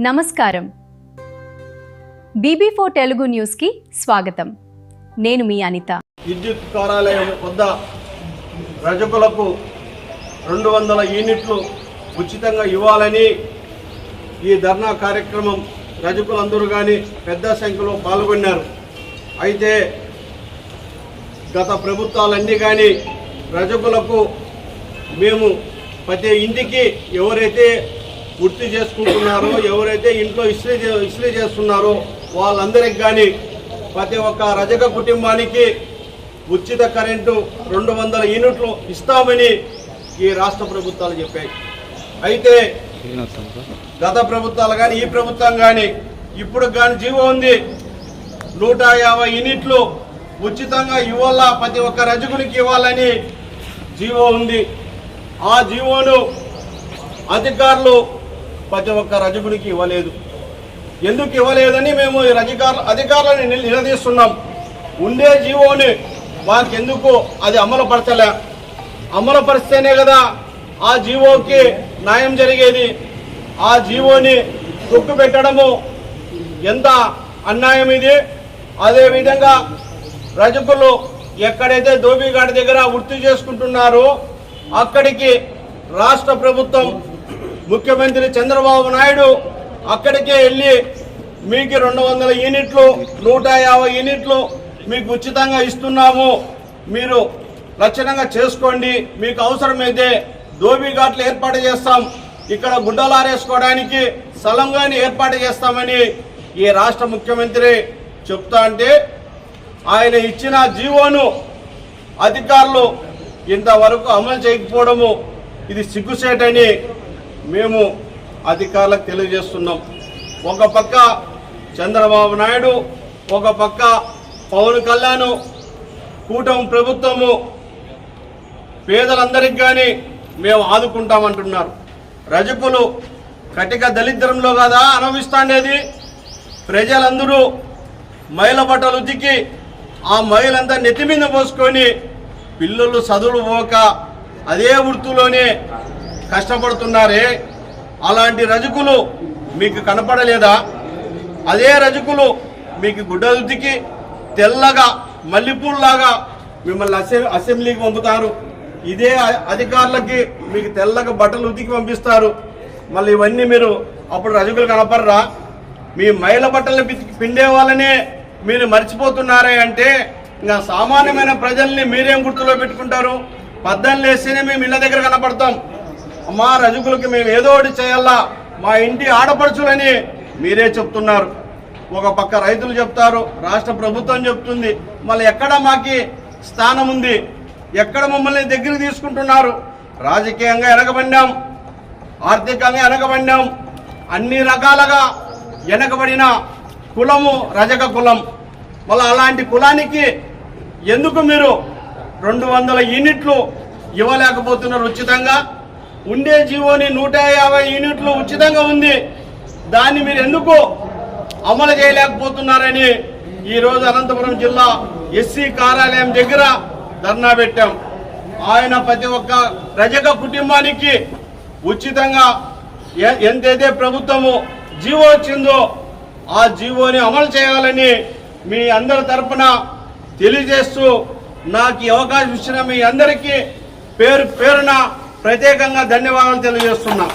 నమస్కారం. BB4 Telugu news కి స్వాగతం. నేను మీ అనిత. విద్యుత్ కార్యాలయం వద్ద రజకులకు 200 యూనిట్లు ఉచితంగా ఇవ్వాలని ఈ ధర్నా కార్యక్రమం రజకులందరూ కానీ పెద్ద సంఖ్యలో పాల్గొన్నారు. అయితే గత ప్రభుత్వాలన్నీ కానీ రజకులకు మేము ప్రతి ఇంటికి ఎవరైతే వృత్తి చేసుకుంటున్నారో, ఎవరైతే ఇంట్లో ఇస్త్రీ చేస్తున్నారో వాళ్ళందరికి కానీ ప్రతి ఒక్క రజక కుటుంబానికి ఉచిత కరెంటు 200 యూనిట్లు ఇస్తామని ఈ రాష్ట్ర ప్రభుత్వాలు చెప్పాయి. అయితే గత ప్రభుత్వాలు కానీ ఈ ప్రభుత్వం కానీ ఇప్పుడు కానీ జీవో ఉంది, 150 యూనిట్లు ఉచితంగా ఇవ్వాలా, ప్రతి ఒక్క రజకునికి ఇవ్వాలని జీవో ఉంది. ఆ జీవోను అధికారులు ప్రతి ఒక్క రజకునికి ఇవ్వలేదు. ఎందుకు ఇవ్వలేదని మేము ఈ అధికారులను నిలదీస్తున్నాం. ఉండే జీవోని వాళ్ళకి ఎందుకు అది అమలుపరచలే? అమలుపరిస్తేనే కదా ఆ జీవోకి న్యాయం జరిగేది. ఆ జీవోని తొక్కు పెట్టడము ఎంత అన్యాయం ఇది. అదేవిధంగా రజకులు ఎక్కడైతే ధోబీఘాట్ దగ్గర వృత్తి చేసుకుంటున్నారో అక్కడికి రాష్ట్ర ప్రభుత్వం ముఖ్యమంత్రి చంద్రబాబు నాయుడు అక్కడికే వెళ్ళి మీకు 200 యూనిట్లు 150 యూనిట్లు మీకు ఉచితంగా ఇస్తున్నాము, మీరు లక్షణంగా చేసుకోండి, మీకు అవసరమైతే ధోబీఘాట్లు ఏర్పాటు చేస్తాం, ఇక్కడ గుడ్డలారేసుకోవడానికి స్థలంగాని ఏర్పాటు చేస్తామని ఈ రాష్ట్ర ముఖ్యమంత్రి చెప్తా అంటే ఆయన ఇచ్చిన జీవోను అధికారులు ఇంతవరకు అమలు చేయకపోవడము ఇది సిగ్గుసేటని మేము అధికారులకు తెలియజేస్తున్నాం. ఒక పక్క చంద్రబాబు నాయుడు, ఒక పక్క పవన్ కళ్యాణ్, కూటమి ప్రభుత్వము పేదలందరికీ కానీ మేము ఆదుకుంటామంటున్నారు. రజకులు కటిక దళిద్రంలో కదా అనుభవిస్తాండేది. ప్రజలందరూ మైల బట్టలు ఉతికి ఆ మైలంతా నెత్తి మీద పోసుకొని పిల్లలు చదువులు పోక అదే వృత్తిలోనే కష్టపడుతున్నారే. అలాంటి రజకులు మీకు కనపడలేదా? అదే రజకులు మీకు గుడ్డలు ఉతికి తెల్లగా మల్లెపూల్లాగా మిమ్మల్ని అసెంబ్లీకి పంపుతారు. ఇదే అధికారులకి మీకు తెల్లగా బట్టలు ఉతికి పంపిస్తారు. మళ్ళీ ఇవన్నీ మీరు అప్పుడు రజకులు కనపడరా? మీ మైల బట్టలు పిండే వాళ్ళనే మీరు మర్చిపోతున్నారే అంటే ఇంకా సామాన్యమైన ప్రజల్ని మీరేం గుర్తులో పెట్టుకుంటారు? పద్దెనిమిది వేస్తేనే మేము ఇళ్ళ దగ్గర కనపడతాం. మా రజకులకి మేము ఏదో ఒకటి చేయాలా, మా ఇంటి ఆడపడుచులని మీరే చెప్తున్నారు. ఒక పక్క రైతులు చెప్తారు, రాష్ట్ర ప్రభుత్వం చెప్తుంది. మళ్ళీ ఎక్కడ మాకి స్థానం ఉంది? ఎక్కడ మమ్మల్ని దగ్గరికి తీసుకుంటున్నారు? రాజకీయంగా వెనకబడినాం, ఆర్థికంగా వెనకబడినాం, అన్ని రకాలుగా వెనకబడిన కులము రజక కులం. మళ్ళీ అలాంటి కులానికి ఎందుకు మీరు 200 యూనిట్లు ఇవ్వలేకపోతున్నారు ఉచితంగా? ఉండే జీవోని 150 యూనిట్లు ఉచితంగా ఉంది, దాన్ని మీరు ఎందుకు అమలు చేయలేకపోతున్నారని ఈరోజు అనంతపురం జిల్లా ఎస్సీ కార్యాలయం దగ్గర ధర్నా పెట్టాం. ఆయన ప్రతి ఒక్క రజక కుటుంబానికి ఉచితంగా ఎంతైతే ప్రభుత్వము జీవో వచ్చిందో ఆ జీవోని అమలు చేయాలని మీ అందరి తరఫున తెలియజేస్తూ నాకు ఈ అవకాశం ఇచ్చిన మీ అందరికీ పేరున ప్రత్యేకంగా ధన్యవాదాలు తెలియజేస్తున్నా.